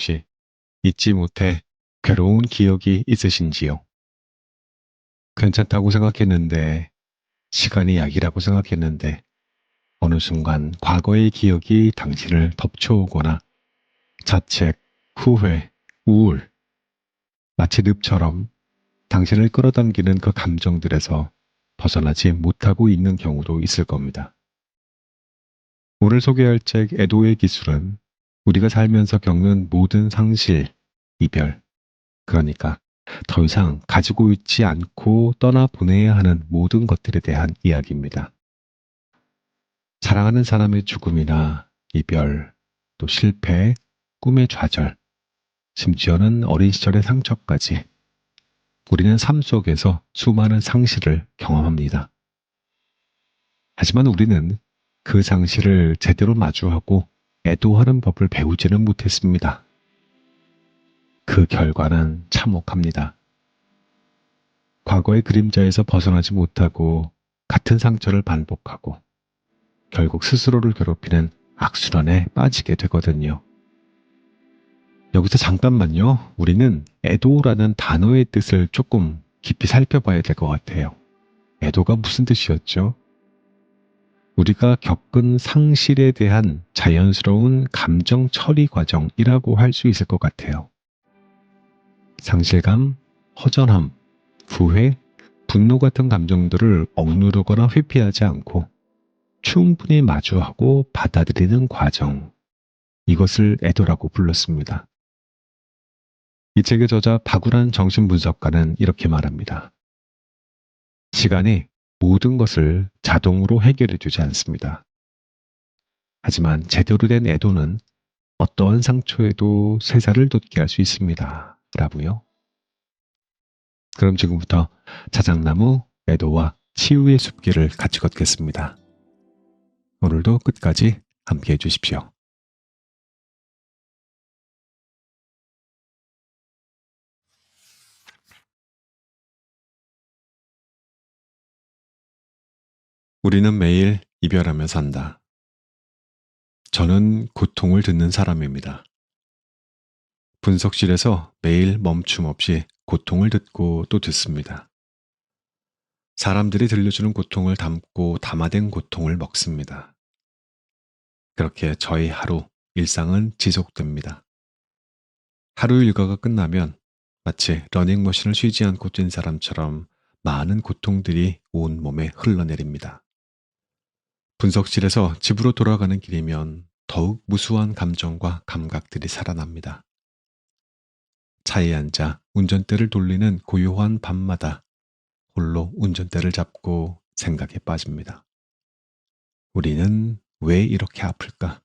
혹시 잊지 못해 괴로운 기억이 있으신지요? 괜찮다고 생각했는데, 시간이 약이라고 생각했는데, 어느 순간 과거의 기억이 당신을 덮쳐오거나 자책, 후회, 우울, 마치 늪처럼 당신을 끌어당기는 그 감정들에서 벗어나지 못하고 있는 경우도 있을 겁니다. 오늘 소개할 책 애도의 기술은 우리가 살면서 겪는 모든 상실, 이별, 그러니까 더 이상 가지고 있지 않고 떠나보내야 하는 모든 것들에 대한 이야기입니다. 사랑하는 사람의 죽음이나 이별, 또 실패, 꿈의 좌절, 심지어는 어린 시절의 상처까지 우리는 삶 속에서 수많은 상실을 경험합니다. 하지만 우리는 그 상실을 제대로 마주하고 애도하는 법을 배우지는 못했습니다. 그 결과는 참혹합니다. 과거의 그림자에서 벗어나지 못하고 같은 상처를 반복하고 결국 스스로를 괴롭히는 악순환에 빠지게 되거든요. 여기서 잠깐만요. 우리는 애도라는 단어의 뜻을 조금 깊이 살펴봐야 될 것 같아요. 애도가 무슨 뜻이었죠? 우리가 겪은 상실에 대한 자연스러운 감정 처리 과정이라고 할 수 있을 것 같아요. 상실감, 허전함, 후회, 분노 같은 감정들을 억누르거나 회피하지 않고 충분히 마주하고 받아들이는 과정. 이것을 애도라고 불렀습니다. 이 책의 저자 박우란 정신분석가는 이렇게 말합니다. 시간이 모든 것을 자동으로 해결해 주지 않습니다. 하지만 제대로 된 애도는 어떠한 상처에도 새살을 돋게 할 수 있습니다. 라고요. 그럼 지금부터 자작나무, 애도와 치유의 숲길을 같이 걷겠습니다. 오늘도 끝까지 함께 해주십시오. 우리는 매일 이별하며 산다. 저는 고통을 듣는 사람입니다. 분석실에서 매일 멈춤 없이 고통을 듣고 또 듣습니다. 사람들이 들려주는 고통을 담고 담아댄 고통을 먹습니다. 그렇게 저희 하루, 일상은 지속됩니다. 하루 일과가 끝나면 마치 러닝머신을 쉬지 않고 뛴 사람처럼 많은 고통들이 온 몸에 흘러내립니다. 분석실에서 집으로 돌아가는 길이면 더욱 무수한 감정과 감각들이 살아납니다. 차에 앉아 운전대를 돌리는 고요한 밤마다 홀로 운전대를 잡고 생각에 빠집니다. 우리는 왜 이렇게 아플까?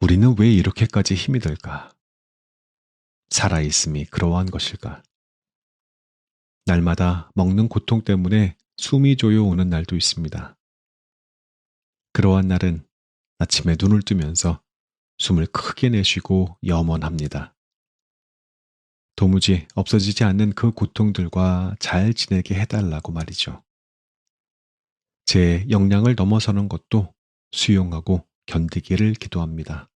우리는 왜 이렇게까지 힘이 들까? 살아있음이 그러한 것일까? 날마다 먹는 고통 때문에 숨이 조여오는 날도 있습니다. 그러한 날은 아침에 눈을 뜨면서 숨을 크게 내쉬고 염원합니다. 도무지 없어지지 않는 그 고통들과 잘 지내게 해달라고 말이죠. 제 역량을 넘어서는 것도 수용하고 견디기를 기도합니다.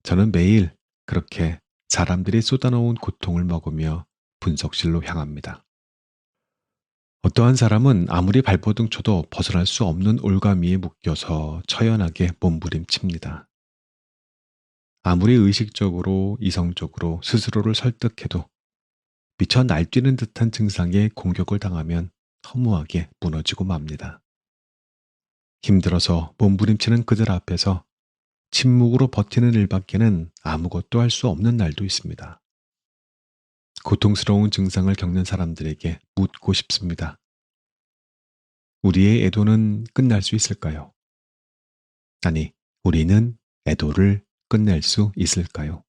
저는 매일 그렇게 사람들이 쏟아놓은 고통을 먹으며 분석실로 향합니다. 어떠한 사람은 아무리 발버둥 쳐도 벗어날 수 없는 올가미에 묶여서 처연하게 몸부림칩니다. 아무리 의식적으로 이성적으로 스스로를 설득해도 미쳐 날뛰는 듯한 증상에 공격을 당하면 허무하게 무너지고 맙니다. 힘들어서 몸부림치는 그들 앞에서 침묵으로 버티는 일밖에는 아무것도 할 수 없는 날도 있습니다. 고통스러운 증상을 겪는 사람들에게 묻고 싶습니다. 우리의 애도는 끝날 수 있을까요? 아니, 우리는 애도를 끝낼 수 있을까요?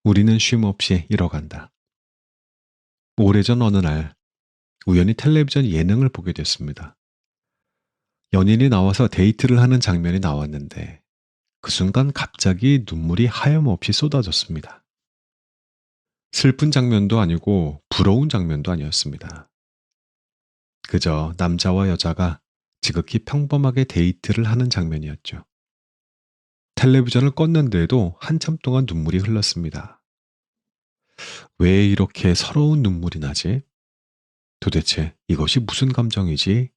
우리는 쉼 없이 잃어간다. 오래전 어느 날 우연히 텔레비전 예능을 보게 됐습니다. 연인이 나와서 데이트를 하는 장면이 나왔는데 그 순간 갑자기 눈물이 하염없이 쏟아졌습니다. 슬픈 장면도 아니고 부러운 장면도 아니었습니다. 그저 남자와 여자가 지극히 평범하게 데이트를 하는 장면이었죠. 텔레비전을 껐는데도 한참 동안 눈물이 흘렀습니다. 왜 이렇게 서러운 눈물이 나지? 도대체 이것이 무슨 감정이지?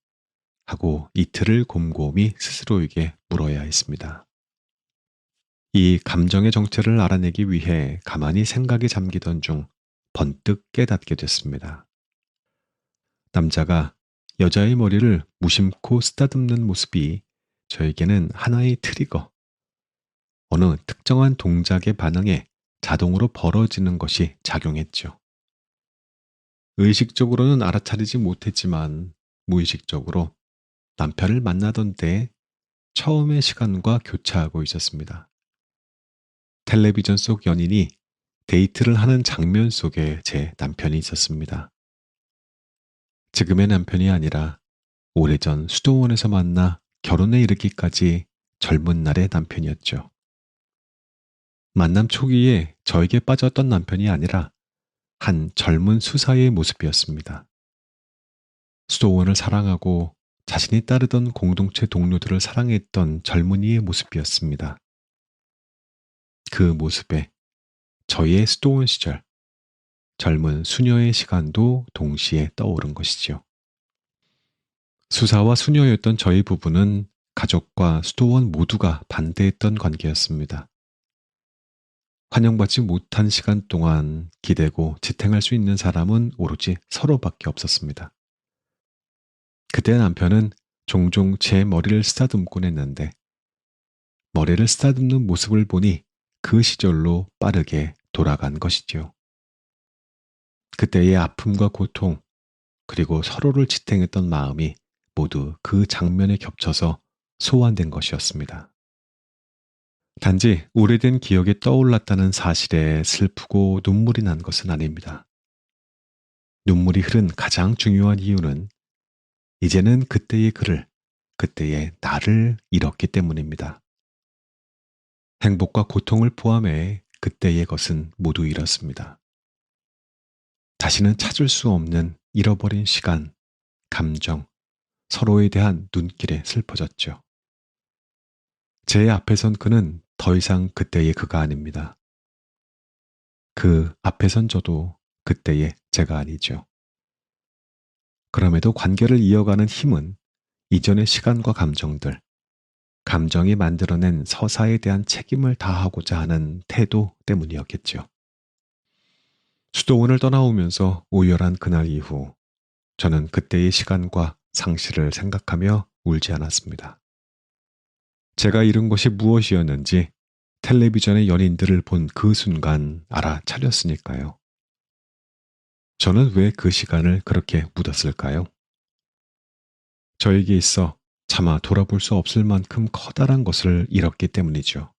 하고 이틀을 곰곰이 스스로에게 물어야 했습니다. 이 감정의 정체를 알아내기 위해 가만히 생각에 잠기던 중 번뜩 깨닫게 됐습니다. 남자가 여자의 머리를 무심코 쓰다듬는 모습이 저에게는 하나의 트리거, 어느 특정한 동작의 반응에 자동으로 벌어지는 것이 작용했죠. 의식적으로는 알아차리지 못했지만 무의식적으로 남편을 만나던 때 처음의 시간과 교차하고 있었습니다. 텔레비전 속 연인이 데이트를 하는 장면 속에 제 남편이 있었습니다. 지금의 남편이 아니라 오래전 수도원에서 만나 결혼에 이르기까지 젊은 날의 남편이었죠. 만남 초기에 저에게 빠졌던 남편이 아니라 한 젊은 수사의 모습이었습니다. 수도원을 사랑하고 자신이 따르던 공동체 동료들을 사랑했던 젊은이의 모습이었습니다. 그 모습에 저의 수도원 시절, 젊은 수녀의 시간도 동시에 떠오른 것이지요. 수사와 수녀였던 저희 부부는 가족과 수도원 모두가 반대했던 관계였습니다. 환영받지 못한 시간 동안 기대고 지탱할 수 있는 사람은 오로지 서로밖에 없었습니다. 그때 남편은 종종 제 머리를 쓰다듬곤 했는데 머리를 쓰다듬는 모습을 보니 그 시절로 빠르게 돌아간 것이지요. 그때의 아픔과 고통, 그리고 서로를 지탱했던 마음이 모두 그 장면에 겹쳐서 소환된 것이었습니다. 단지 오래된 기억이 떠올랐다는 사실에 슬프고 눈물이 난 것은 아닙니다. 눈물이 흐른 가장 중요한 이유는 이제는 그때의 그를, 그때의 나를 잃었기 때문입니다. 행복과 고통을 포함해 그때의 것은 모두 잃었습니다. 다시는 찾을 수 없는 잃어버린 시간, 감정, 서로에 대한 눈길에 슬퍼졌죠. 제 앞에 선 그는 더 이상 그때의 그가 아닙니다. 그 앞에 선 저도 그때의 제가 아니죠. 그럼에도 관계를 이어가는 힘은 이전의 시간과 감정들, 감정이 만들어낸 서사에 대한 책임을 다하고자 하는 태도 때문이었겠죠. 수도원을 떠나오면서 오열한 그날 이후 저는 그때의 시간과 상실을 생각하며 울지 않았습니다. 제가 잃은 것이 무엇이었는지 텔레비전의 연인들을 본 그 순간 알아차렸으니까요. 저는 왜 그 시간을 그렇게 묻었을까요? 저에게 있어 차마 돌아볼 수 없을 만큼 커다란 것을 잃었기 때문이죠.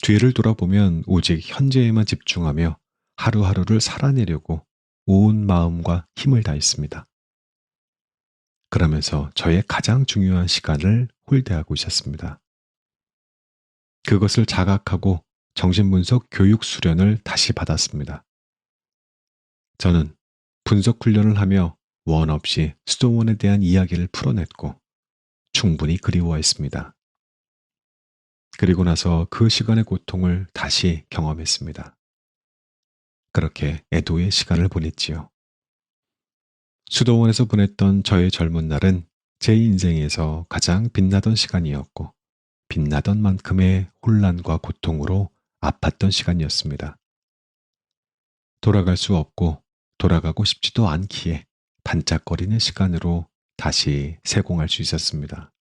뒤를 돌아보면 오직 현재에만 집중하며 하루하루를 살아내려고 온 마음과 힘을 다했습니다. 그러면서 저의 가장 중요한 시간을 홀대하고 있었습니다. 그것을 자각하고 정신분석 교육 수련을 다시 받았습니다. 저는 분석 훈련을 하며 원 없이 수도원에 대한 이야기를 풀어냈고 충분히 그리워했습니다. 그리고 나서 그 시간의 고통을 다시 경험했습니다. 그렇게 애도의 시간을 보냈지요. 수도원에서 보냈던 저의 젊은 날은 제 인생에서 가장 빛나던 시간이었고 빛나던 만큼의 혼란과 고통으로 아팠던 시간이었습니다. 돌아갈 수 없고 돌아가고 싶지도 않기에 반짝거리는 시간으로 다시 세공할 수 있었습니다.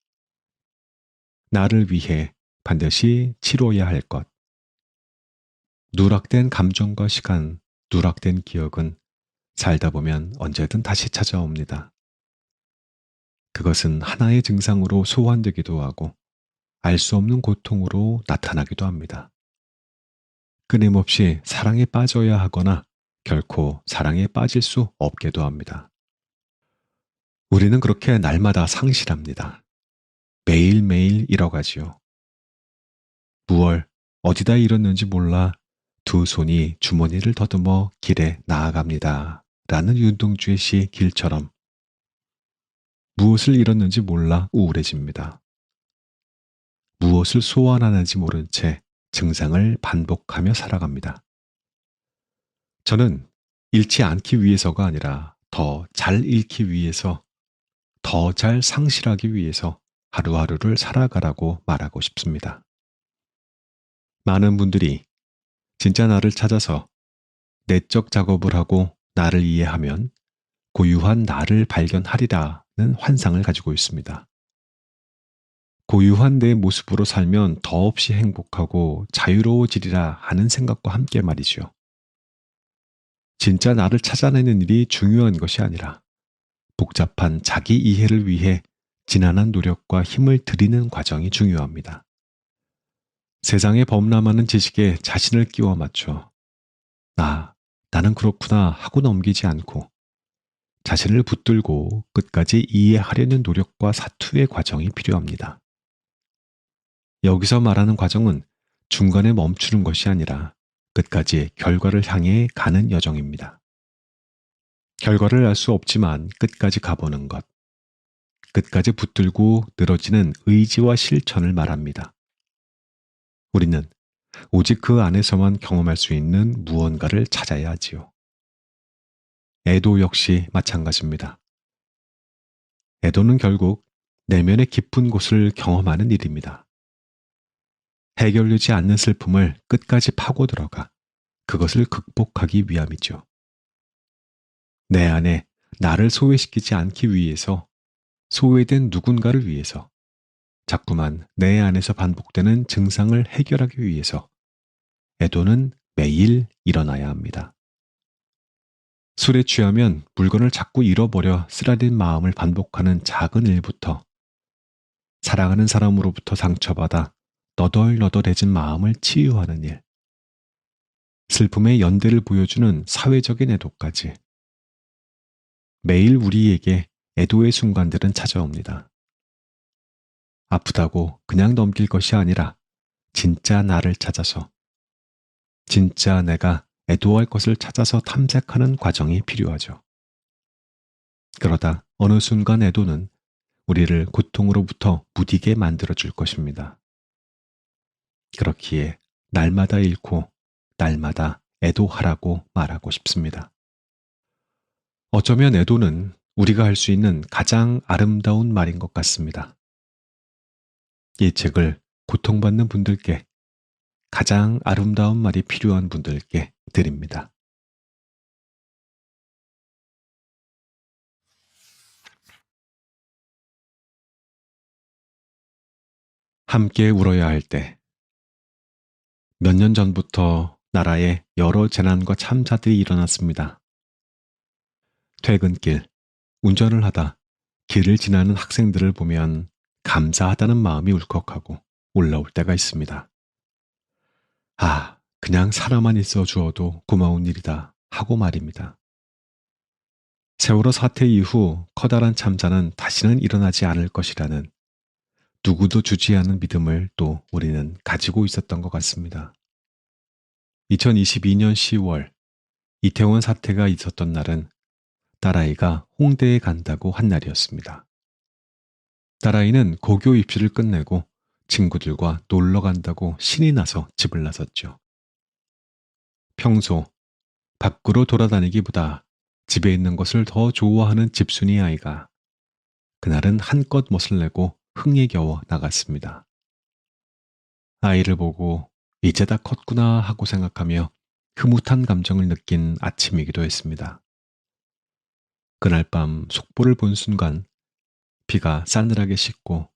나를 위해 반드시 치러야 할 것. 누락된 감정과 시간, 누락된 기억은 살다 보면 언제든 다시 찾아옵니다. 그것은 하나의 증상으로 소환되기도 하고 알 수 없는 고통으로 나타나기도 합니다. 끊임없이 사랑에 빠져야 하거나 결코 사랑에 빠질 수 없게도 합니다. 우리는 그렇게 날마다 상실합니다. 매일매일 잃어가지요. 무얼 어디다 잃었는지 몰라 두 손이 주머니를 더듬어 길에 나아갑니다. 라는 윤동주의 시 길처럼 무엇을 잃었는지 몰라 우울해집니다. 무엇을 소원하는지 모른 채 증상을 반복하며 살아갑니다. 저는 잃지 않기 위해서가 아니라 더 잘 잃기 위해서, 더 잘 상실하기 위해서 하루하루를 살아가라고 말하고 싶습니다. 많은 분들이 진짜 나를 찾아서 내적 작업을 하고 나를 이해하면 고유한 나를 발견하리라는 환상을 가지고 있습니다. 고유한 내 모습으로 살면 더없이 행복하고 자유로워지리라 하는 생각과 함께 말이죠. 진짜 나를 찾아내는 일이 중요한 것이 아니라 복잡한 자기 이해를 위해 지난한 노력과 힘을 들이는 과정이 중요합니다. 세상에 범람하는 지식에 자신을 끼워 맞춰 나는 그렇구나 하고 넘기지 않고 자신을 붙들고 끝까지 이해하려는 노력과 사투의 과정이 필요합니다. 여기서 말하는 과정은 중간에 멈추는 것이 아니라 끝까지 결과를 향해 가는 여정입니다. 결과를 알 수 없지만 끝까지 가보는 것, 끝까지 붙들고 늘어지는 의지와 실천을 말합니다. 우리는 오직 그 안에서만 경험할 수 있는 무언가를 찾아야 하지요. 애도 역시 마찬가지입니다. 애도는 결국 내면의 깊은 곳을 경험하는 일입니다. 해결되지 않는 슬픔을 끝까지 파고 들어가 그것을 극복하기 위함이죠. 내 안에 나를 소외시키지 않기 위해서, 소외된 누군가를 위해서, 자꾸만 내 안에서 반복되는 증상을 해결하기 위해서 애도는 매일 일어나야 합니다. 술에 취하면 물건을 자꾸 잃어버려 쓰라린 마음을 반복하는 작은 일부터 사랑하는 사람으로부터 상처받아 너덜너덜해진 마음을 치유하는 일, 슬픔의 연대를 보여주는 사회적인 애도까지 매일 우리에게 애도의 순간들은 찾아옵니다. 아프다고 그냥 넘길 것이 아니라 진짜 나를 찾아서, 진짜 내가 애도할 것을 찾아서 탐색하는 과정이 필요하죠. 그러다 어느 순간 애도는 우리를 고통으로부터 무디게 만들어줄 것입니다. 그렇기에 날마다 잃고 날마다 애도하라고 말하고 싶습니다. 어쩌면 애도는 우리가 할 수 있는 가장 아름다운 말인 것 같습니다. 이 책을 고통받는 분들께, 가장 아름다운 말이 필요한 분들께 드립니다. 함께 울어야 할 때. 몇 년 전부터 나라에 여러 재난과 참사들이 일어났습니다. 퇴근길, 운전을 하다 길을 지나는 학생들을 보면 감사하다는 마음이 울컥하고 올라올 때가 있습니다. 그냥 살아만 있어 주어도 고마운 일이다 하고 말입니다. 세월호 사태 이후 커다란 참사는 다시는 일어나지 않을 것이라는 누구도 주지 않은 믿음을 또 우리는 가지고 있었던 것 같습니다. 2022년 10월 이태원 사태가 있었던 날은 딸아이가 홍대에 간다고 한 날이었습니다. 딸아이는 고교 입시를 끝내고 친구들과 놀러 간다고 신이 나서 집을 나섰죠. 평소 밖으로 돌아다니기보다 집에 있는 것을 더 좋아하는 집순이 아이가 그날은 한껏 멋을 내고 흥에 겨워 나갔습니다. 아이를 보고 이제 다 컸구나 하고 생각하며 흐뭇한 감정을 느낀 아침이기도 했습니다. 그날 밤 속보를 본 순간 비가 싸늘하게 씻고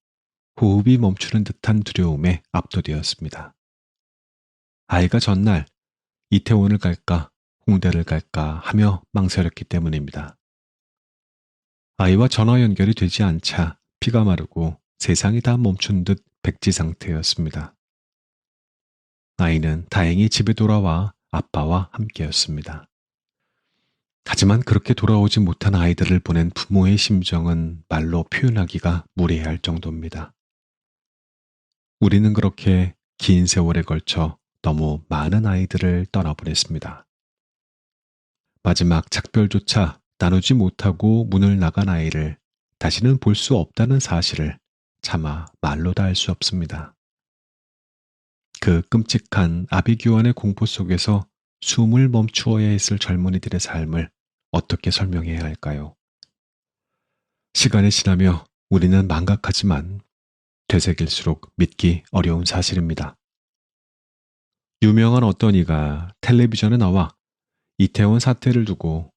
호흡이 멈추는 듯한 두려움에 압도되었습니다. 아이가 전날 이태원을 갈까 홍대를 갈까 하며 망설였기 때문입니다. 아이와 전화 연결이 되지 않자 피가 마르고 세상이 다 멈춘 듯 백지 상태였습니다. 아이는 다행히 집에 돌아와 아빠와 함께였습니다. 하지만 그렇게 돌아오지 못한 아이들을 보낸 부모의 심정은 말로 표현하기가 무례할 정도입니다. 우리는 그렇게 긴 세월에 걸쳐 너무 많은 아이들을 떠나보냈습니다. 마지막 작별조차 나누지 못하고 문을 나간 아이를 다시는 볼 수 없다는 사실을 차마 말로 다 할 수 없습니다. 그 끔찍한 아비규환의 공포 속에서 숨을 멈추어야 했을 젊은이들의 삶을 어떻게 설명해야 할까요? 시간이 지나며 우리는 망각하지만 되새길수록 믿기 어려운 사실입니다. 유명한 어떤 이가 텔레비전에 나와 이태원 사태를 두고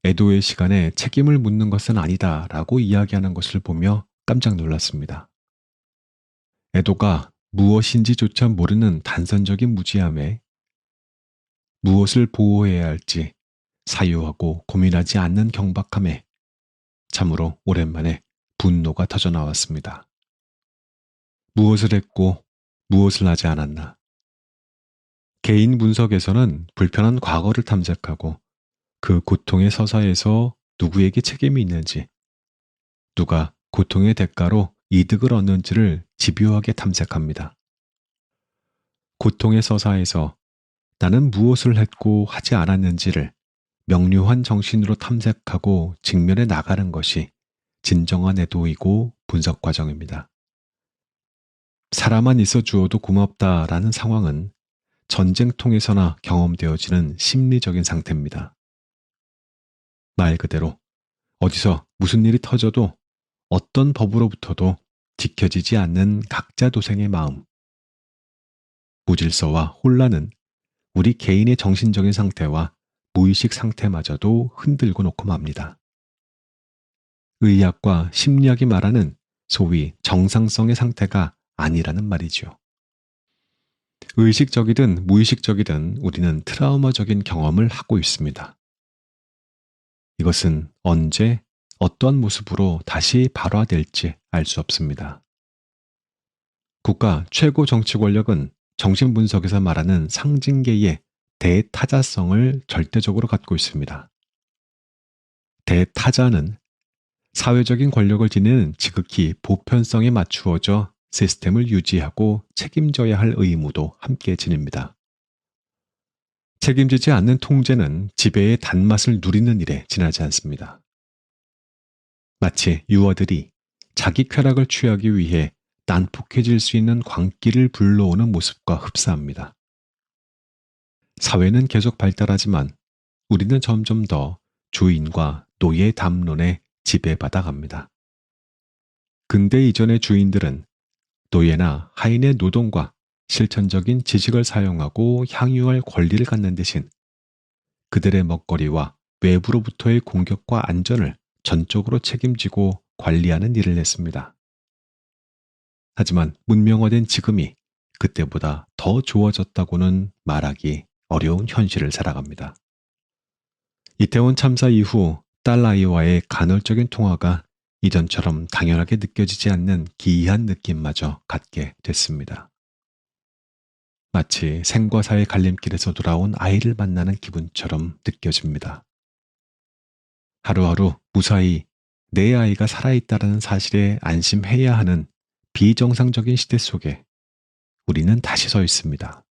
애도의 시간에 책임을 묻는 것은 아니다 라고 이야기하는 것을 보며 깜짝 놀랐습니다. 애도가 무엇인지조차 모르는 단선적인 무지함에 무엇을 보호해야 할지 사유하고 고민하지 않는 경박함에 참으로 오랜만에 분노가 터져 나왔습니다. 무엇을 했고 무엇을 하지 않았나. 개인 분석에서는 불편한 과거를 탐색하고 그 고통의 서사에서 누구에게 책임이 있는지, 누가 고통의 대가로 이득을 얻는지를 집요하게 탐색합니다. 고통의 서사에서 나는 무엇을 했고 하지 않았는지를 명료한 정신으로 탐색하고 직면해 나가는 것이 진정한 애도이고 분석 과정입니다. 살아만 있어 주어도 고맙다라는 상황은 전쟁통에서나 경험되어지는 심리적인 상태입니다. 말 그대로 어디서 무슨 일이 터져도 어떤 법으로부터도 지켜지지 않는 각자 도생의 마음. 무질서와 혼란은 우리 개인의 정신적인 상태와 무의식 상태마저도 흔들고 놓고 맙니다. 의학과 심리학이 말하는 소위 정상성의 상태가 아니라는 말이죠. 의식적이든 무의식적이든 우리는 트라우마적인 경험을 하고 있습니다. 이것은 언제 어떠한 모습으로 다시 발화될지 알 수 없습니다. 국가 최고 정치 권력은 정신분석에서 말하는 상징계의 대타자성을 절대적으로 갖고 있습니다. 대타자는 사회적인 권력을 지니는 지극히 보편성에 맞추어져 시스템을 유지하고 책임져야 할 의무도 함께 지닙니다. 책임지지 않는 통제는 지배의 단맛을 누리는 일에 지나지 않습니다. 마치 유아들이 자기 쾌락을 취하기 위해 난폭해질 수 있는 광기를 불러오는 모습과 흡사합니다. 사회는 계속 발달하지만 우리는 점점 더 주인과 노예 담론에 지배받아 갑니다. 근대 이전의 주인들은 노예나 하인의 노동과 실천적인 지식을 사용하고 향유할 권리를 갖는 대신 그들의 먹거리와 외부로부터의 공격과 안전을 전적으로 책임지고 관리하는 일을 했습니다. 하지만 문명화된 지금이 그때보다 더 좋아졌다고는 말하기 어려운 현실을 살아갑니다. 이태원 참사 이후 딸아이와의 간헐적인 통화가 이전처럼 당연하게 느껴지지 않는 기이한 느낌마저 갖게 됐습니다. 마치 생과 사의 갈림길에서 돌아온 아이를 만나는 기분처럼 느껴집니다. 하루하루 무사히 내 아이가 살아있다는 사실에 안심해야 하는 비정상적인 시대 속에 우리는 다시 서 있습니다.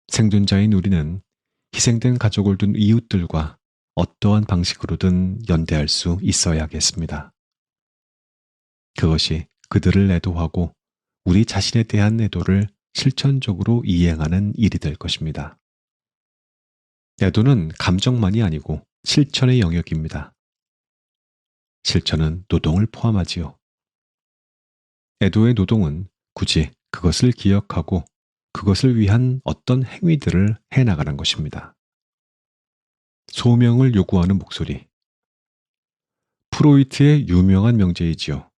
생존자인 우리는 희생된 가족을 둔 이웃들과 어떠한 방식으로든 연대할 수 있어야겠습니다. 그것이 그들을 애도하고 우리 자신에 대한 애도를 실천적으로 이행하는 일이 될 것입니다. 애도는 감정만이 아니고 실천의 영역입니다. 실천은 노동을 포함하지요. 애도의 노동은 굳이 그것을 기억하고 그것을 위한 어떤 행위들을 해나가는 것입니다. 소명을 요구하는 목소리. 프로이트의 유명한 명제이지요.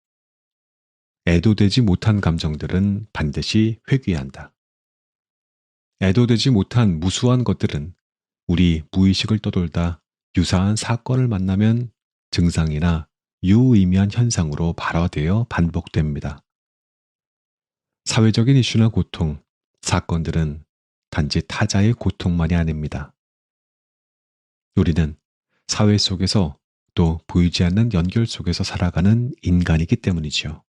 애도되지 못한 감정들은 반드시 회귀한다. 애도되지 못한 무수한 것들은 우리 무의식을 떠돌다 유사한 사건을 만나면 증상이나 유의미한 현상으로 발화되어 반복됩니다. 사회적인 이슈나 고통, 사건들은 단지 타자의 고통만이 아닙니다. 우리는 사회 속에서 또 보이지 않는 연결 속에서 살아가는 인간이기 때문이지요.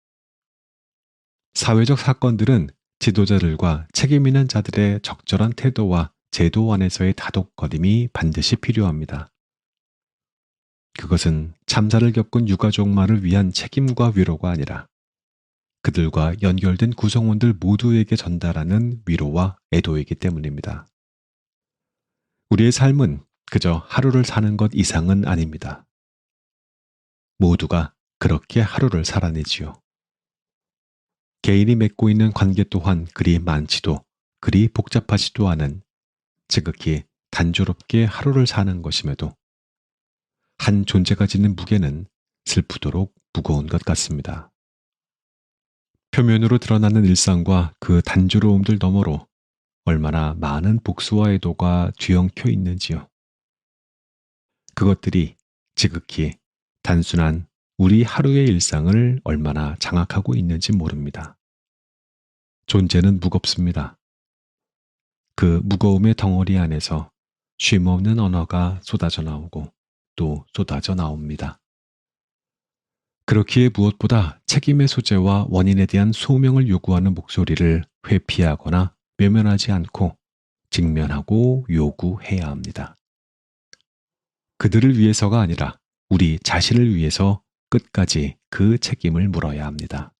사회적 사건들은 지도자들과 책임 있는 자들의 적절한 태도와 제도 안에서의 다독거림이 반드시 필요합니다. 그것은 참사를 겪은 유가족만을 위한 책임과 위로가 아니라 그들과 연결된 구성원들 모두에게 전달하는 위로와 애도이기 때문입니다. 우리의 삶은 그저 하루를 사는 것 이상은 아닙니다. 모두가 그렇게 하루를 살아내지요. 개인이 맺고 있는 관계 또한 그리 많지도 그리 복잡하지도 않은 지극히 단조롭게 하루를 사는 것임에도 한 존재가 지는 무게는 슬프도록 무거운 것 같습니다. 표면으로 드러나는 일상과 그 단조로움들 너머로 얼마나 많은 복수와 애도가 뒤엉켜 있는지요. 그것들이 지극히 단순한 우리 하루의 일상을 얼마나 장악하고 있는지 모릅니다. 존재는 무겁습니다. 그 무거움의 덩어리 안에서 쉼없는 언어가 쏟아져 나오고 또 쏟아져 나옵니다. 그렇기에 무엇보다 책임의 소재와 원인에 대한 소명을 요구하는 목소리를 회피하거나 외면하지 않고 직면하고 요구해야 합니다. 그들을 위해서가 아니라 우리 자신을 위해서 끝까지 그 책임을 물어야 합니다.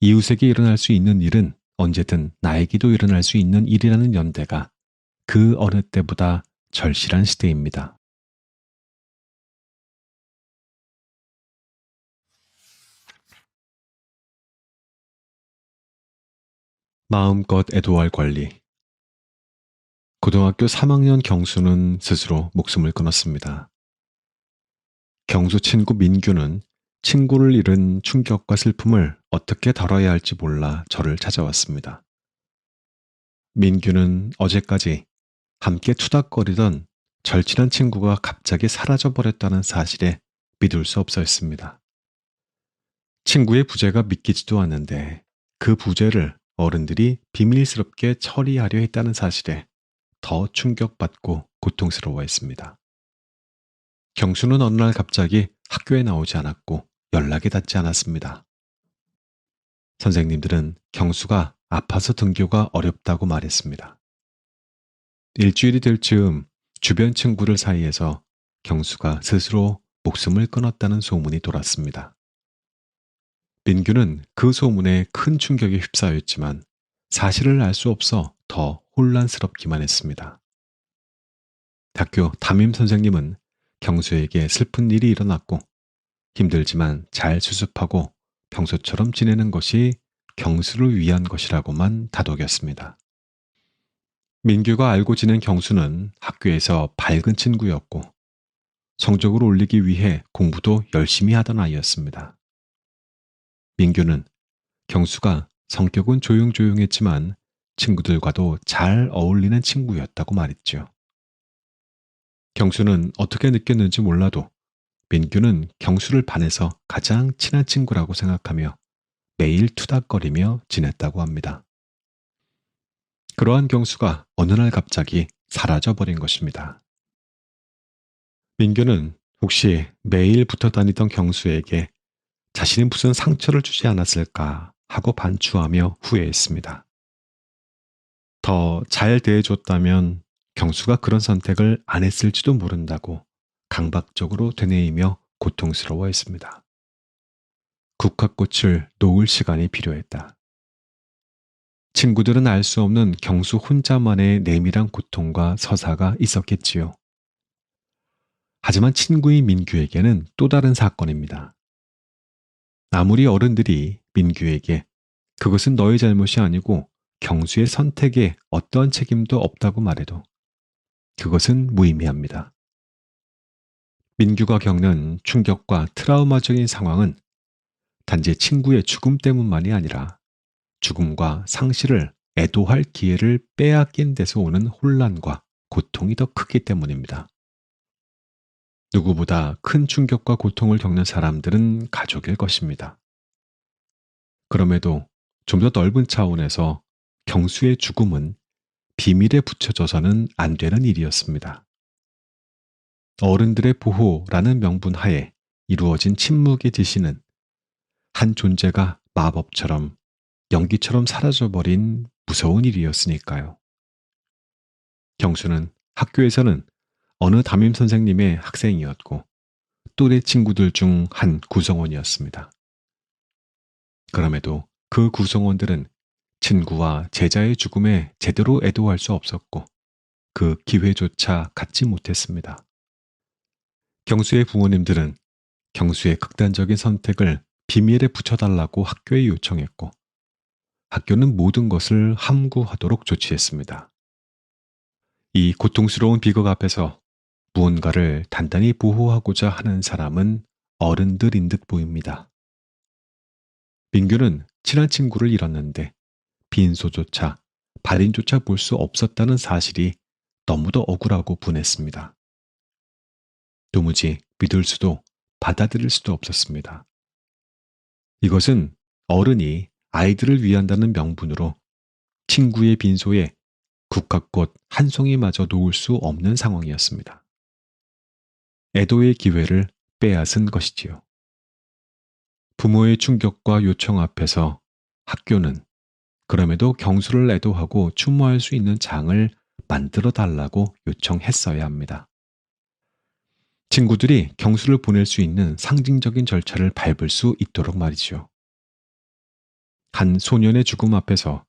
이웃에게 일어날 수 있는 일은 언제든 나에게도 일어날 수 있는 일이라는 연대가 그 어느 때보다 절실한 시대입니다. 마음껏 애도할 권리. 고등학교 3학년 경수는 스스로 목숨을 끊었습니다. 경수 친구 민규는 친구를 잃은 충격과 슬픔을 어떻게 다뤄야 할지 몰라 저를 찾아왔습니다. 민규는 어제까지 함께 투닥거리던 절친한 친구가 갑자기 사라져버렸다는 사실에 믿을 수 없어 했습니다. 친구의 부재가 믿기지도 않는데 그 부재를 어른들이 비밀스럽게 처리하려 했다는 사실에 더 충격받고 고통스러워했습니다. 경수는 어느 날 갑자기 학교에 나오지 않았고 연락이 닿지 않았습니다. 선생님들은 경수가 아파서 등교가 어렵다고 말했습니다. 일주일이 될 즈음 주변 친구들 사이에서 경수가 스스로 목숨을 끊었다는 소문이 돌았습니다. 민규는 그 소문에 큰 충격에 휩싸였지만 사실을 알 수 없어 더 혼란스럽기만 했습니다. 학교 담임 선생님은 경수에게 슬픈 일이 일어났고 힘들지만 잘 수습하고 평소처럼 지내는 것이 경수를 위한 것이라고만 다독였습니다. 민규가 알고 지낸 경수는 학교에서 밝은 친구였고 성적을 올리기 위해 공부도 열심히 하던 아이였습니다. 민규는 경수가 성격은 조용조용했지만 친구들과도 잘 어울리는 친구였다고 말했죠. 경수는 어떻게 느꼈는지 몰라도 민규는 경수를 반해서 가장 친한 친구라고 생각하며 매일 투닥거리며 지냈다고 합니다. 그러한 경수가 어느 날 갑자기 사라져버린 것입니다. 민규는 혹시 매일 붙어 다니던 경수에게 자신이 무슨 상처를 주지 않았을까 하고 반추하며 후회했습니다. 더 잘 대해줬다면 경수가 그런 선택을 안 했을지도 모른다고 강박적으로 되뇌이며 고통스러워했습니다. 국화꽃을 놓을 시간이 필요했다. 친구들은 알 수 없는 경수 혼자만의 내밀한 고통과 서사가 있었겠지요. 하지만 친구인 민규에게는 또 다른 사건입니다. 아무리 어른들이 민규에게 그것은 너의 잘못이 아니고 경수의 선택에 어떠한 책임도 없다고 말해도 그것은 무의미합니다. 민규가 겪는 충격과 트라우마적인 상황은 단지 친구의 죽음 때문만이 아니라 죽음과 상실을 애도할 기회를 빼앗긴 데서 오는 혼란과 고통이 더 크기 때문입니다. 누구보다 큰 충격과 고통을 겪는 사람들은 가족일 것입니다. 그럼에도 좀 더 넓은 차원에서 경수의 죽음은 비밀에 붙여져서는 안 되는 일이었습니다. 어른들의 보호라는 명분 하에 이루어진 침묵의 지시는 한 존재가 마법처럼 연기처럼 사라져버린 무서운 일이었으니까요. 경수는 학교에서는 어느 담임 선생님의 학생이었고 또래 친구들 중 한 구성원이었습니다. 그럼에도 그 구성원들은 친구와 제자의 죽음에 제대로 애도할 수 없었고 그 기회조차 갖지 못했습니다. 경수의 부모님들은 경수의 극단적인 선택을 비밀에 붙여달라고 학교에 요청했고 학교는 모든 것을 함구하도록 조치했습니다. 이 고통스러운 비극 앞에서 무언가를 단단히 보호하고자 하는 사람은 어른들인 듯 보입니다. 민규는 친한 친구를 잃었는데 빈소조차 발인조차 볼 수 없었다는 사실이 너무도 억울하고 분했습니다. 도무지 믿을 수도 받아들일 수도 없었습니다. 이것은 어른이 아이들을 위한다는 명분으로 친구의 빈소에 국화꽃 한 송이마저 놓을 수 없는 상황이었습니다. 애도의 기회를 빼앗은 것이지요. 부모의 충격과 요청 앞에서 학교는 그럼에도 경수를 애도하고 추모할 수 있는 장을 만들어 달라고 요청했어야 합니다. 친구들이 경수를 보낼 수 있는 상징적인 절차를 밟을 수 있도록 말이죠. 한 소년의 죽음 앞에서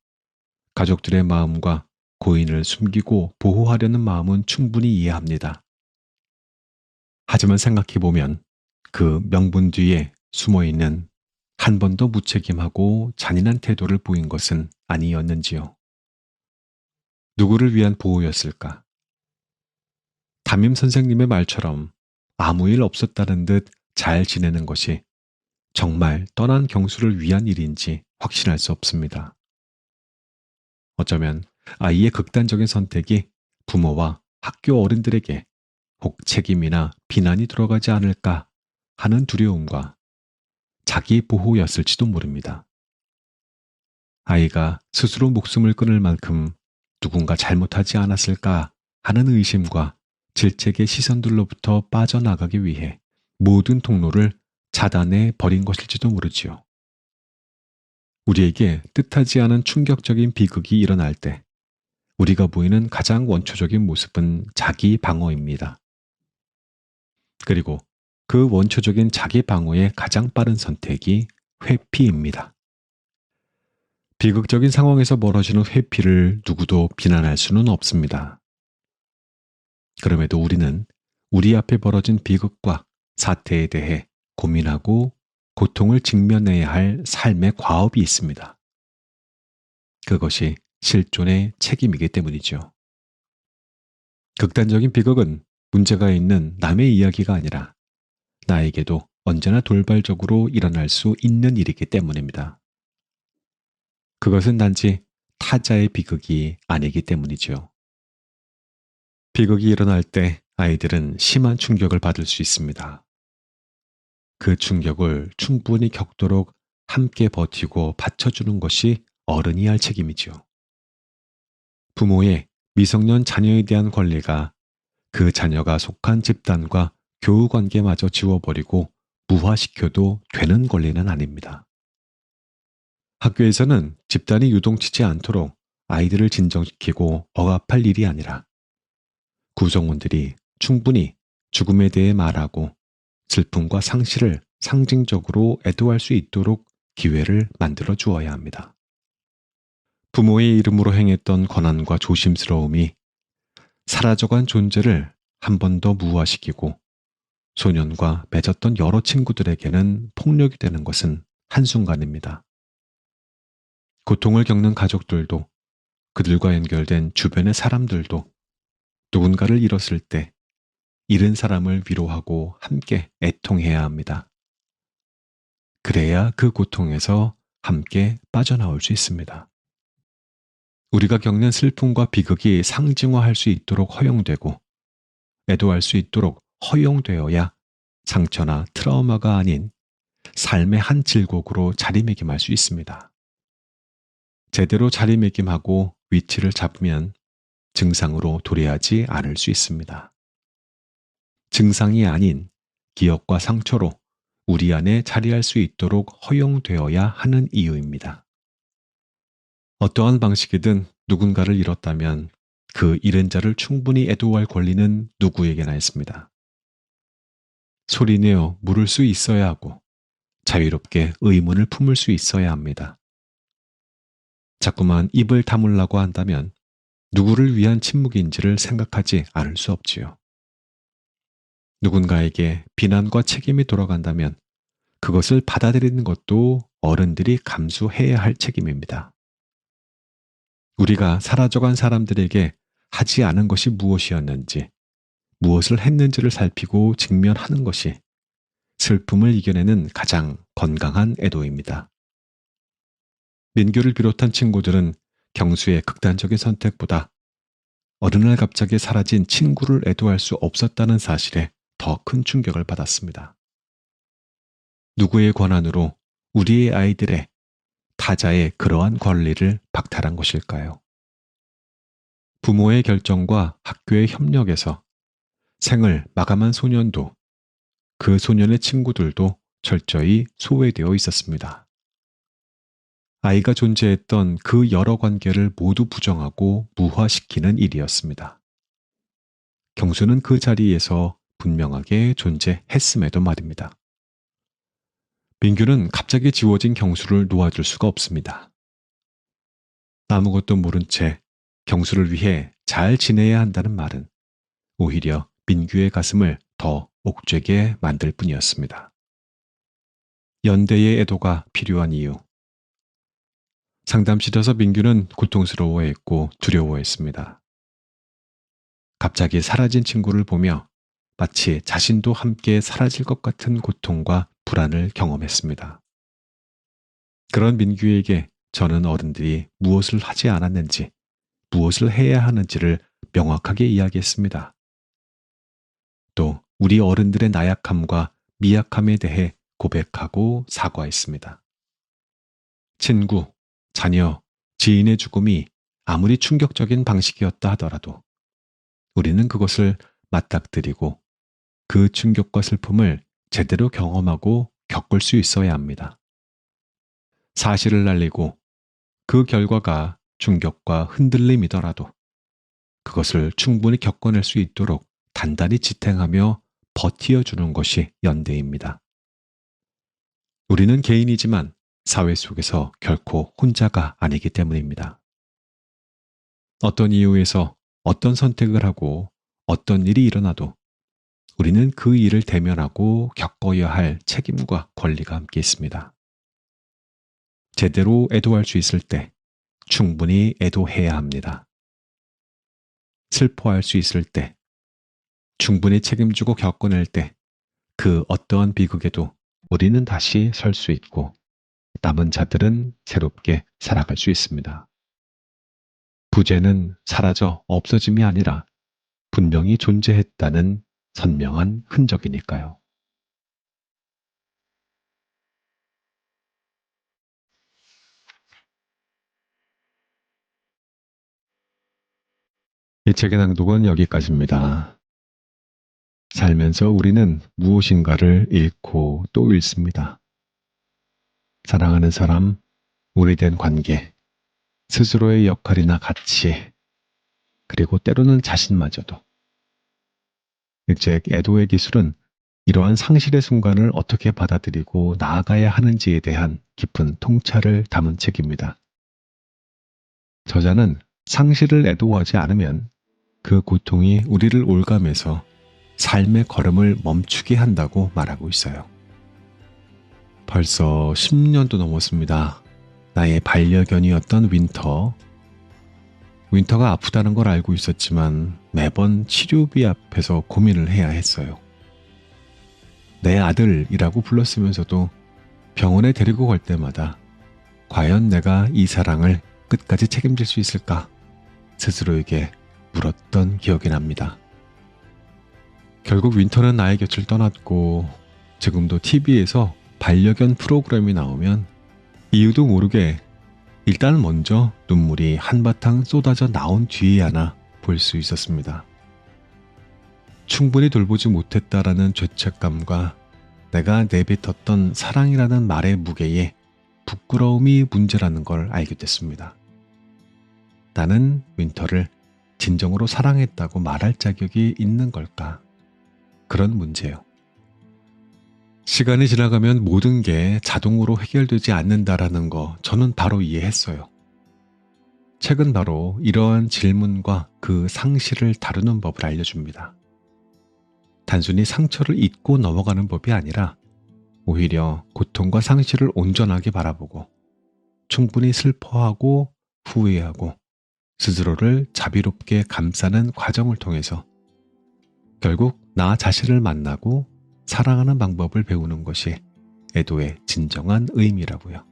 가족들의 마음과 고인을 숨기고 보호하려는 마음은 충분히 이해합니다. 하지만 생각해보면 그 명분 뒤에 숨어있는 한 번 더 무책임하고 잔인한 태도를 보인 것은 아니었는지요. 누구를 위한 보호였을까? 담임 선생님의 말처럼 아무 일 없었다는 듯 잘 지내는 것이 정말 떠난 경수를 위한 일인지 확신할 수 없습니다. 어쩌면 아이의 극단적인 선택이 부모와 학교 어른들에게 혹 책임이나 비난이 들어가지 않을까 하는 두려움과 자기 보호였을지도 모릅니다. 아이가 스스로 목숨을 끊을 만큼 누군가 잘못하지 않았을까 하는 의심과 질책의 시선들로부터 빠져나가기 위해 모든 통로를 차단해 버린 것일지도 모르지요. 우리에게 뜻하지 않은 충격적인 비극이 일어날 때 우리가 보이는 가장 원초적인 모습은 자기 방어입니다. 그리고 그 원초적인 자기 방어의 가장 빠른 선택이 회피입니다. 비극적인 상황에서 벌어지는 회피를 누구도 비난할 수는 없습니다. 그럼에도 우리는 우리 앞에 벌어진 비극과 사태에 대해 고민하고 고통을 직면해야 할 삶의 과업이 있습니다. 그것이 실존의 책임이기 때문이죠. 극단적인 비극은 문제가 있는 남의 이야기가 아니라 나에게도 언제나 돌발적으로 일어날 수 있는 일이기 때문입니다. 그것은 단지 타자의 비극이 아니기 때문이죠. 비극이 일어날 때 아이들은 심한 충격을 받을 수 있습니다. 그 충격을 충분히 겪도록 함께 버티고 받쳐주는 것이 어른이 할 책임이죠. 부모의 미성년 자녀에 대한 권리가 그 자녀가 속한 집단과 교우 관계마저 지워버리고 무화시켜도 되는 권리는 아닙니다. 학교에서는 집단이 유동치지 않도록 아이들을 진정시키고 억압할 일이 아니라 구성원들이 충분히 죽음에 대해 말하고 슬픔과 상실을 상징적으로 애도할 수 있도록 기회를 만들어 주어야 합니다. 부모의 이름으로 행했던 권한과 조심스러움이 사라져간 존재를 한 번 더 무화시키고 소년과 맺었던 여러 친구들에게는 폭력이 되는 것은 한순간입니다. 고통을 겪는 가족들도 그들과 연결된 주변의 사람들도 누군가를 잃었을 때 잃은 사람을 위로하고 함께 애통해야 합니다. 그래야 그 고통에서 함께 빠져나올 수 있습니다. 우리가 겪는 슬픔과 비극이 상징화할 수 있도록 허용되고 애도할 수 있도록 허용되어야 상처나 트라우마가 아닌 삶의 한 질곡으로 자리매김할 수 있습니다. 제대로 자리매김하고 위치를 잡으면 증상으로 도래하지 않을 수 있습니다. 증상이 아닌 기억과 상처로 우리 안에 자리할 수 있도록 허용되어야 하는 이유입니다. 어떠한 방식이든 누군가를 잃었다면 그 잃은 자를 충분히 애도할 권리는 누구에게나 있습니다. 소리내어 물을 수 있어야 하고 자유롭게 의문을 품을 수 있어야 합니다. 자꾸만 입을 다물라고 한다면 누구를 위한 침묵인지를 생각하지 않을 수 없지요. 누군가에게 비난과 책임이 돌아간다면 그것을 받아들이는 것도 어른들이 감수해야 할 책임입니다. 우리가 사라져간 사람들에게 하지 않은 것이 무엇이었는지, 무엇을 했는지를 살피고 직면하는 것이 슬픔을 이겨내는 가장 건강한 애도입니다. 민규를 비롯한 친구들은 경수의 극단적인 선택보다 어느 날 갑자기 사라진 친구를 애도할 수 없었다는 사실에 더 큰 충격을 받았습니다. 누구의 권한으로 우리의 아이들의 타자의 그러한 권리를 박탈한 것일까요? 부모의 결정과 학교의 협력에서 생을 마감한 소년도 그 소년의 친구들도 철저히 소외되어 있었습니다. 아이가 존재했던 그 여러 관계를 모두 부정하고 무화시키는 일이었습니다. 경수는 그 자리에서 분명하게 존재했음에도 말입니다. 민규는 갑자기 지워진 경수를 놓아줄 수가 없습니다. 아무것도 모른 채 경수를 위해 잘 지내야 한다는 말은 오히려 민규의 가슴을 더 옥죄게 만들 뿐이었습니다. 연대의 애도가 필요한 이유. 상담실에서 민규는 고통스러워했고 두려워했습니다. 갑자기 사라진 친구를 보며 마치 자신도 함께 사라질 것 같은 고통과 불안을 경험했습니다. 그런 민규에게 저는 어른들이 무엇을 하지 않았는지, 무엇을 해야 하는지를 명확하게 이야기했습니다. 또 우리 어른들의 나약함과 미약함에 대해 고백하고 사과했습니다. 친구, 자녀, 지인의 죽음이 아무리 충격적인 방식이었다 하더라도 우리는 그것을 맞닥뜨리고 그 충격과 슬픔을 제대로 경험하고 겪을 수 있어야 합니다. 사실을 알리고 그 결과가 충격과 흔들림이더라도 그것을 충분히 겪어낼 수 있도록 단단히 지탱하며 버티어주는 것이 연대입니다. 우리는 개인이지만 사회 속에서 결코 혼자가 아니기 때문입니다. 어떤 이유에서 어떤 선택을 하고 어떤 일이 일어나도 우리는 그 일을 대면하고 겪어야 할 책임과 권리가 함께 있습니다. 제대로 애도할 수 있을 때 충분히 애도해야 합니다. 슬퍼할 수 있을 때, 충분히 책임지고 겪어낼 때 그 어떠한 비극에도 우리는 다시 설 수 있고 남은 자들은 새롭게 살아갈 수 있습니다. 부재는 사라져 없어짐이 아니라 분명히 존재했다는 선명한 흔적이니까요. 이 책의 낭독은 여기까지입니다. 살면서 우리는 무엇인가를 잃고 또 잃습니다. 사랑하는 사람, 오래된 관계, 스스로의 역할이나 가치, 그리고 때로는 자신마저도. 일책 애도의 기술은 이러한 상실의 순간을 어떻게 받아들이고 나아가야 하는지에 대한 깊은 통찰을 담은 책입니다. 저자는 상실을 애도하지 않으면 그 고통이 우리를 올가매서 삶의 걸음을 멈추게 한다고 말하고 있어요. 벌써 10년도 넘었습니다. 나의 반려견이었던 윈터. 윈터가 아프다는 걸 알고 있었지만 매번 치료비 앞에서 고민을 해야 했어요. 내 아들이라고 불렀으면서도 병원에 데리고 갈 때마다 과연 내가 이 사랑을 끝까지 책임질 수 있을까? 스스로에게 물었던 기억이 납니다. 결국 윈터는 나의 곁을 떠났고 지금도 TV에서 반려견 프로그램이 나오면 이유도 모르게 일단 먼저 눈물이 한바탕 쏟아져 나온 뒤에야나 볼 수 있었습니다. 충분히 돌보지 못했다라는 죄책감과 내가 내뱉었던 사랑이라는 말의 무게에 부끄러움이 문제라는 걸 알게 됐습니다. 나는 윈터를 진정으로 사랑했다고 말할 자격이 있는 걸까? 그런 문제요. 시간이 지나가면 모든 게 자동으로 해결되지 않는다라는 거 저는 바로 이해했어요. 책은 바로 이러한 질문과 그 상실을 다루는 법을 알려줍니다. 단순히 상처를 잊고 넘어가는 법이 아니라 오히려 고통과 상실을 온전하게 바라보고 충분히 슬퍼하고 후회하고 스스로를 자비롭게 감싸는 과정을 통해서 결국 나 자신을 만나고 사랑하는 방법을 배우는 것이 애도의 진정한 의미라고요.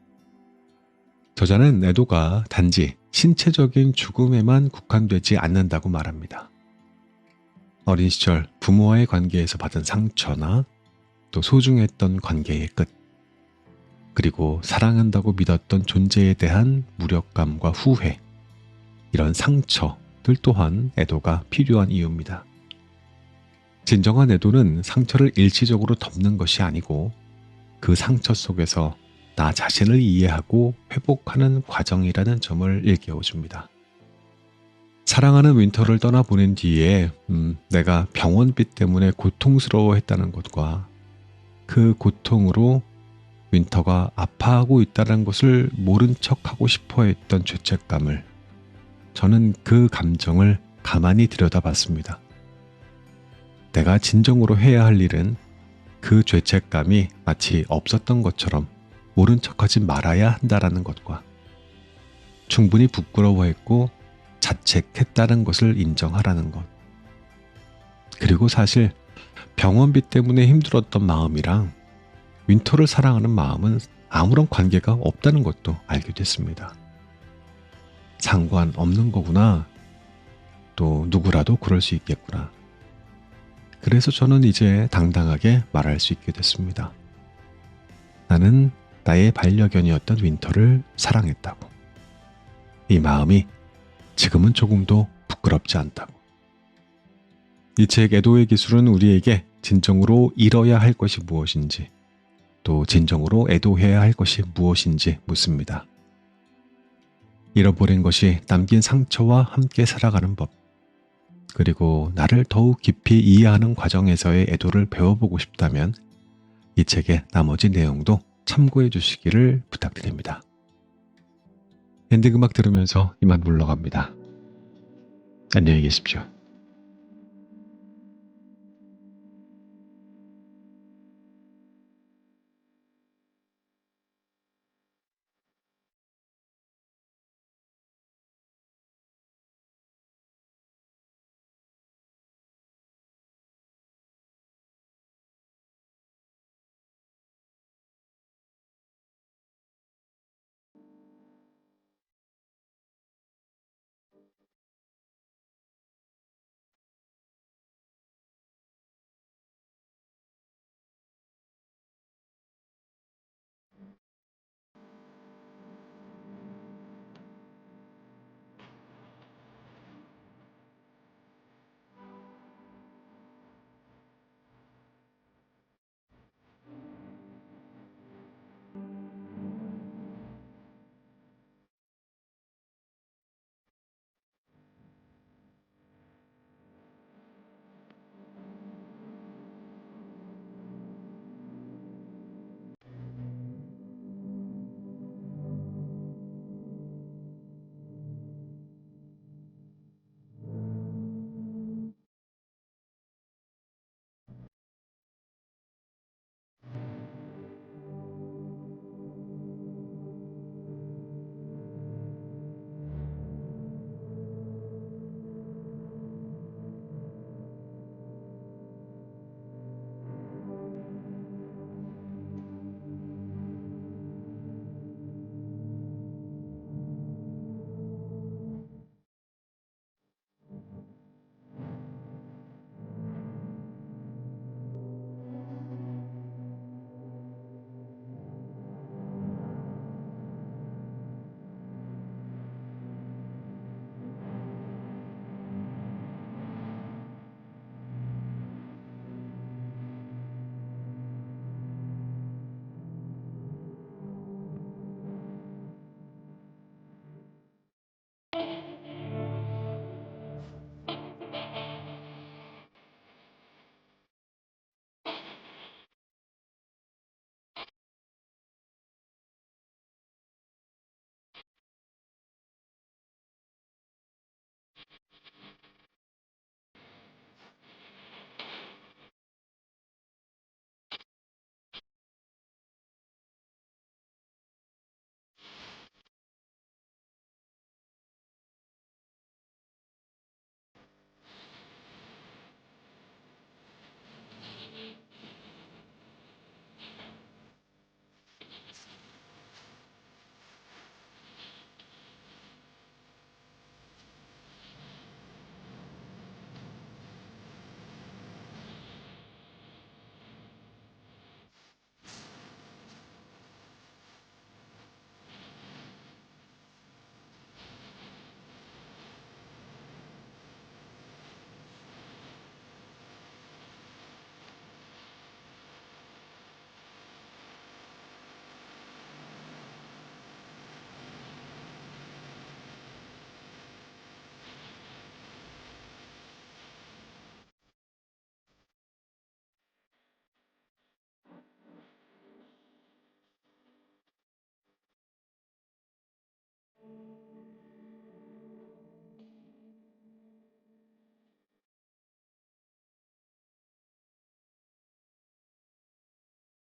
저자는 애도가 단지 신체적인 죽음에만 국한되지 않는다고 말합니다. 어린 시절 부모와의 관계에서 받은 상처나 또 소중했던 관계의 끝, 그리고 사랑한다고 믿었던 존재에 대한 무력감과 후회, 이런 상처들 또한 애도가 필요한 이유입니다. 진정한 애도는 상처를 일시적으로 덮는 것이 아니고 그 상처 속에서 나 자신을 이해하고 회복하는 과정이라는 점을 일깨워줍니다. 사랑하는 윈터를 떠나보낸 뒤에 내가 병원비 때문에 고통스러워했다는 것과 그 고통으로 윈터가 아파하고 있다는 것을 모른 척하고 싶어 했던 죄책감을 저는 그 감정을 가만히 들여다봤습니다. 내가 진정으로 해야 할 일은 그 죄책감이 마치 없었던 것처럼 모른 척하지 말아야 한다라는 것과 충분히 부끄러워했고 자책했다는 것을 인정하라는 것. 그리고 사실 병원비 때문에 힘들었던 마음이랑 윈터를 사랑하는 마음은 아무런 관계가 없다는 것도 알게 됐습니다. 상관없는 거구나. 또 누구라도 그럴 수 있겠구나. 그래서 저는 이제 당당하게 말할 수 있게 됐습니다. 나는 나의 반려견이었던 윈터를 사랑했다고. 이 마음이 지금은 조금도 부끄럽지 않다고. 이 책 애도의 기술은 우리에게 진정으로 잃어야 할 것이 무엇인지, 또 진정으로 애도해야 할 것이 무엇인지 묻습니다. 잃어버린 것이 남긴 상처와 함께 살아가는 법, 그리고 나를 더욱 깊이 이해하는 과정에서의 애도를 배워보고 싶다면 이 책의 나머지 내용도 참고해 주시기를 부탁드립니다. 엔딩 음악 들으면서 이만 물러갑니다. 안녕히 계십시오.